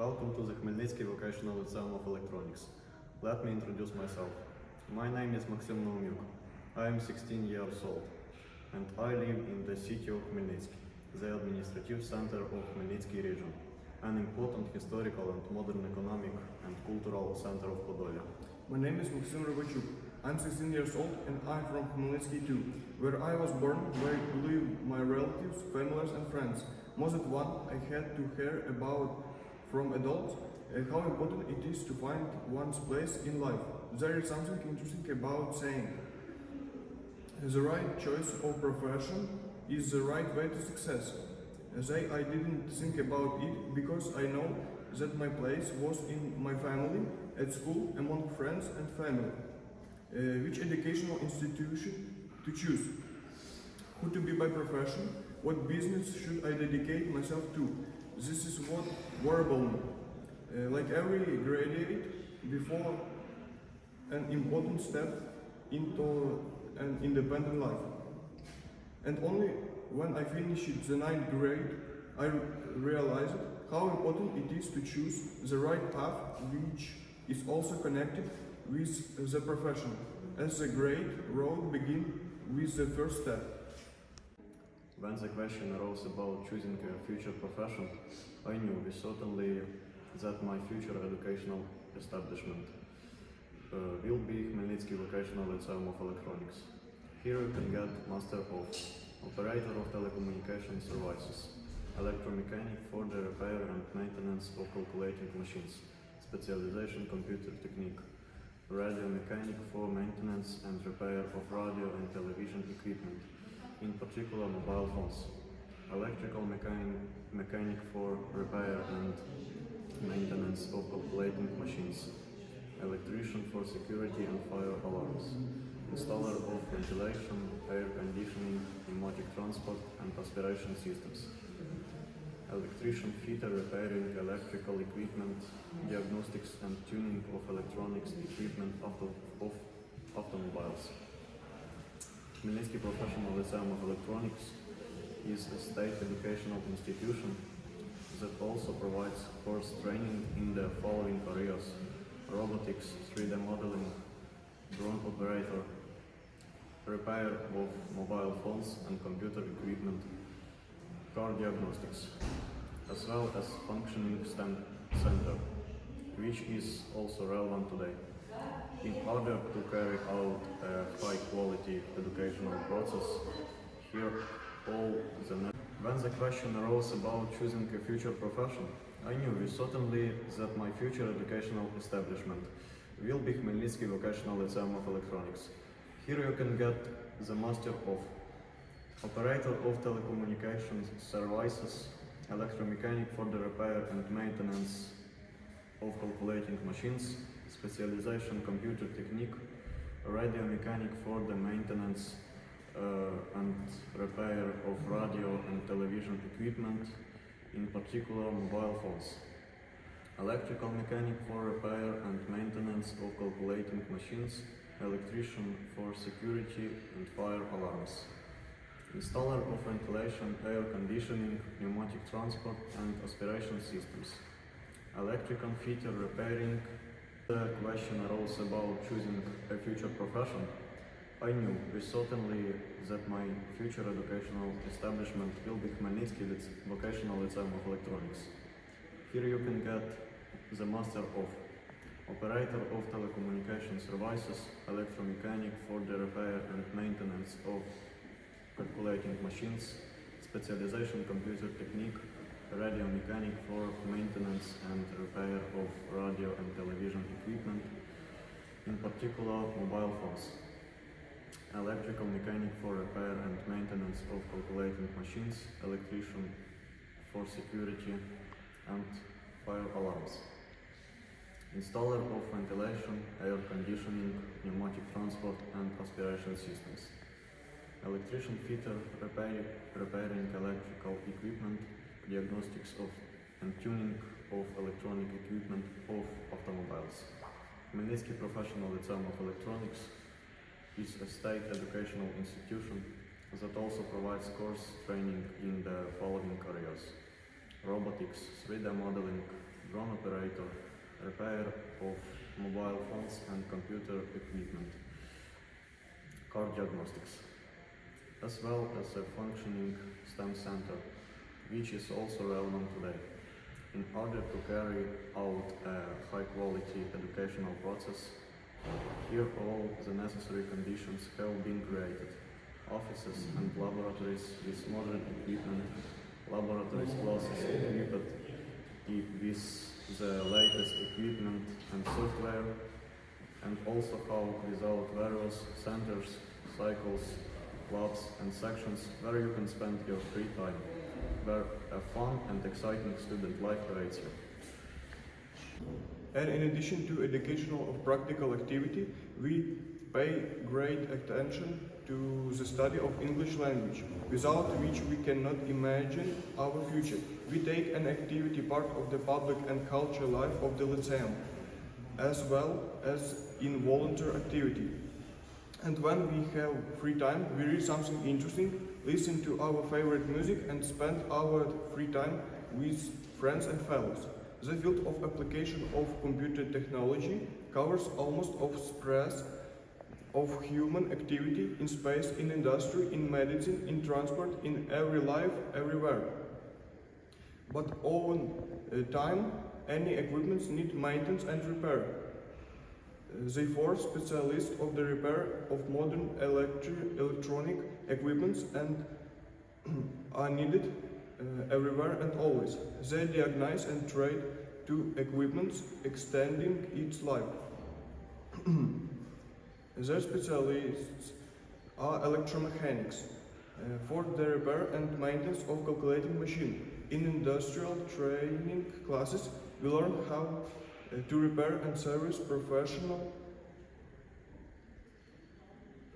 Welcome to the Khmelnitskiy Vocational Liceum of Electronics. Let me introduce myself. My name is Khmelnitskiy. I am 16 years old and I live in the city of Khmelnitskiy, the administrative center of Khmelnitskiy region, an important historical and modern economic and cultural center of Podolia. My name is Movavi. I'm 16 years old and I'm from Khmelnitskiy too, where I was born, where live my relatives, families and friends. Most of one I had to hear about from adults how important it is to find one's place in life. There is something interesting about saying the right choice of profession is the right way to success. I didn't think about it because I know that my place was in my family, at school, among friends and family. Which educational institution to choose, who to be by profession, what business should I dedicate myself to. This is what worried me. Like every graduate, before an important step into an independent life. And only when I finished the 9th grade, I realized how important it is to choose the right path, which is also connected with the profession, as the great road begins with the first step. When the question arose about choosing a future profession, I knew with certainty that my future educational establishment will be Khmelnitskiy Vocational Liceum of Electronics. Here you can get Master of Operator of Telecommunication Services, Electromechanic for the repair and maintenance of calculating machines, Specialization Computer Technique, Radio Mechanic for maintenance and repair of radio and television equipment, in particular mobile phones, Electrical Mechanic for repair and maintenance of calculating machines, Electrician for security and fire alarms, Installer of ventilation, air conditioning, pneumatic transport and aspiration systems, Electrician fitter repairing electrical equipment, diagnostics and tuning of electronics equipment of automobiles. Khmelnitskiy Professional Lyceum of Electronics is a state educational institution that also provides course training in the following areas: robotics, 3D modeling, drone operator, repair of mobile phones and computer equipment, car diagnostics, as well as functioning STEM center, which is also relevant today. In order to carry out a high-quality educational process, here all the When the question arose about choosing a future profession, I knew with certainty that my future educational establishment will be Khmelnitskiy Vocational Lyceum of Electronics. Here you can get the Master of Operator of Telecommunications Services, Electromechanic for the repair and maintenance of calculating machines, Specialization Computer Technique, Radio Mechanic for the maintenance and repair of radio and television equipment, in particular mobile phones, Electrical Mechanic for repair and maintenance of calculating machines, Electrician for security and fire alarms, Installer of ventilation, air conditioning, pneumatic transport and aspiration systems, Electrical fitter repairing. The question arose about choosing a future profession. I knew with certainty that my future educational establishment will be Khmelnitskiy Vocational Lyceum of Electronics. Here you can get the Master of Operator of Telecommunication Services, Electromechanic for the repair and maintenance of calculating machines, Specialization Computer Technique, Radio Mechanic for maintenance and repair of radio and television equipment, in particular mobile phones, Electrical Mechanic for repair and maintenance of calculating machines, Electrician for security and fire alarms, Installer of ventilation, air conditioning, pneumatic transport and aspiration systems, Electrician fitter repairing electrical equipment, diagnostics of and tuning of electronic equipment of automobiles. Khmelnitskiy Professional Lyceum of Electronics is a state educational institution that also provides course training in the following areas: robotics, 3D modeling, drone operator, repair of mobile phones and computer equipment, car diagnostics, as well as a functioning STEM center, which is also relevant today. In order to carry out a high-quality educational process, here all the necessary conditions have been created. Offices and laboratories with modern equipment, laboratories classes equipped with the latest equipment and software, and also how without various centers, cycles, clubs and sections where you can spend your free time, where a fun and exciting student life awaits you. And in addition to educational or practical activity, we pay great attention to the study of English language, without which we cannot imagine our future. We take an activity part of the public and cultural life of the Lyceum, as well as in volunteer activity. And when we have free time, we read something interesting, listen to our favorite music and spend our free time with friends and fellows. The field of application of computer technology covers almost all aspects of human activity in space, in industry, in medicine, in transport, in every life, everywhere. But all time, any equipments need maintenance and repair. Therefore, specialists of the repair of modern electronic equipments and are needed everywhere and always. They diagnose and trade to equipments extending its life. Their specialists are electromechanics for the repair and maintenance of calculating machine. In industrial training classes, we learn how to repair and service professional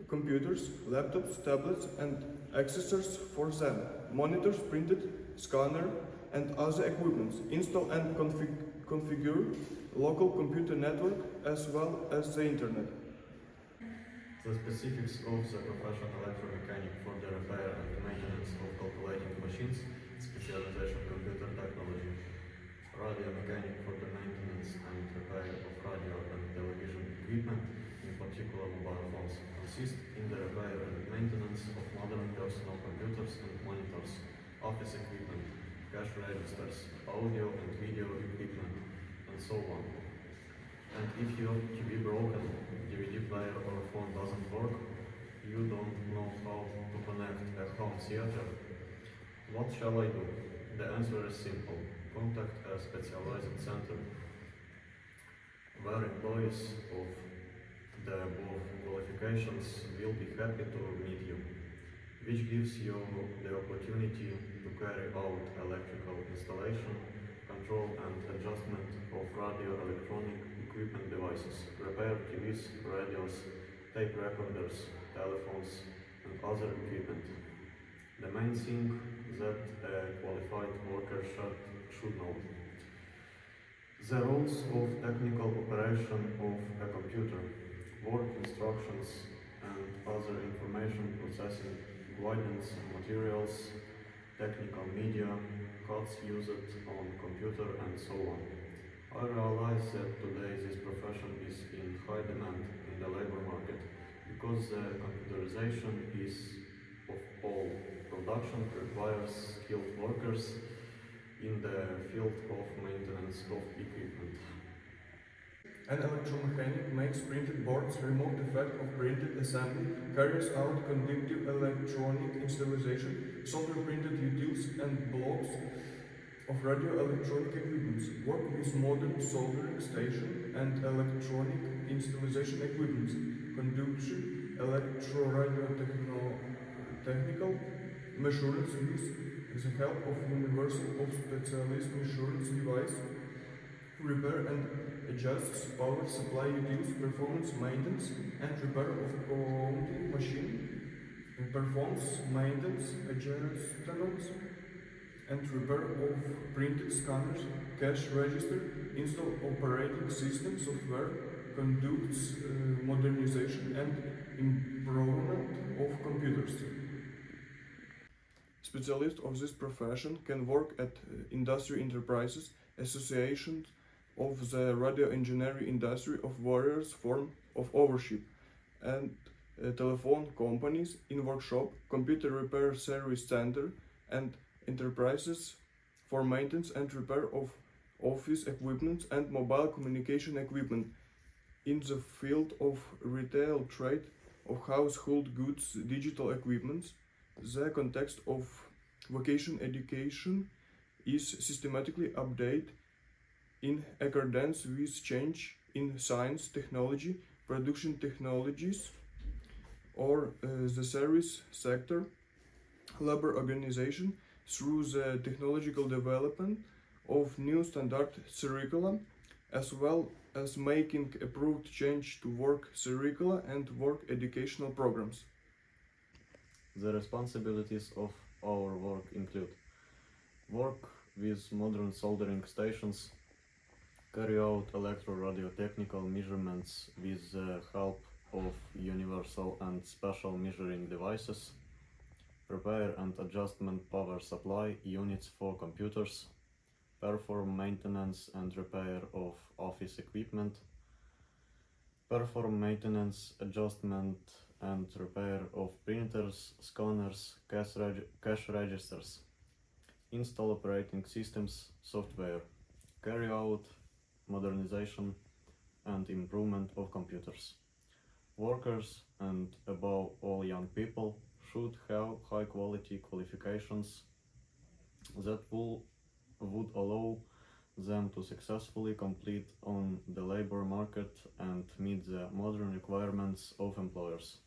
computers, laptops, tablets and accessories for them, monitors, printed, scanner and other equipments, install and configure local computer network as well as the internet. The specifics of the profession electromechanic for the repair and maintenance of calculating machines, specialization computer technology, radio mechanic for the maintenance and repair of radio and television equipment, in particular mobile phones, consist in the repair and maintenance of modern personal computers and monitors, office equipment, cash registers, audio and video equipment, and so on. And if your TV broken, DVD player or phone doesn't work, you don't know how to connect a home theater, what shall I do? The answer is simple. Contact a specialized center where employees of the above qualifications will be happy to meet you, which gives you the opportunity to carry out electrical installation, control and adjustment of radio electronic equipment devices, repair TVs, radios, tape recorders, telephones and other equipment. The main thing that a qualified worker should know. The rules of technical operation of a computer, work instructions and other information processing, guidance, materials, technical media, codes used on computer and so on. I realize that today this profession is in high demand in the labor market because the computerization is of all. Production requires skilled workers in the field of maintenance of equipment. An electromechanic makes printed boards, remote effect of printed assembly, carries out conductive electronic installation, software printed utils and blocks of radio electronic equipments, work with modern soldering station and electronic installation equipments, conduction, electro-radio technical measurements with the help of universal of specialist measurements device, repair and adjusts power supply utils, performance maintenance and repair of counting machine, performs maintenance, adjustments and repair of printed scanners, cash register, install operating system software, conducts modernization and improvement of computers. Specialists of this profession can work at industry enterprises, association of the radio engineering industry of various form of ownership, and telephone companies in workshop, computer repair service center, and enterprises for maintenance and repair of office equipment and mobile communication equipment. In the field of retail trade of household goods, digital equipment, the context of vocational education is systematically updated in accordance with change in science, technology, production technologies, or the service sector, labor organization through the technological development of new standard curricula, as well as making approved change to work curricula and work educational programs. The responsibilities of our work include work with modern soldering stations, carry out electro-radiotechnical measurements with the help of universal and special measuring devices, repair and adjustment power supply units for computers, perform maintenance and repair of office equipment, perform maintenance, adjustment and repair of printers, scanners, cash registers, install operating systems, software, carry out modernization and improvement of computers. Workers, and above all young people, should have high quality qualifications that would allow them to successfully compete on the labor market and meet the modern requirements of employers.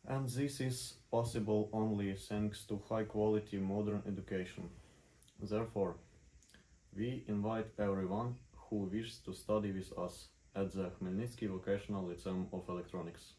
And this is possible only thanks to high quality modern education. Therefore, we invite everyone who wishes to study with us at the Khmelnitskiy Vocational Lyceum of Electronics.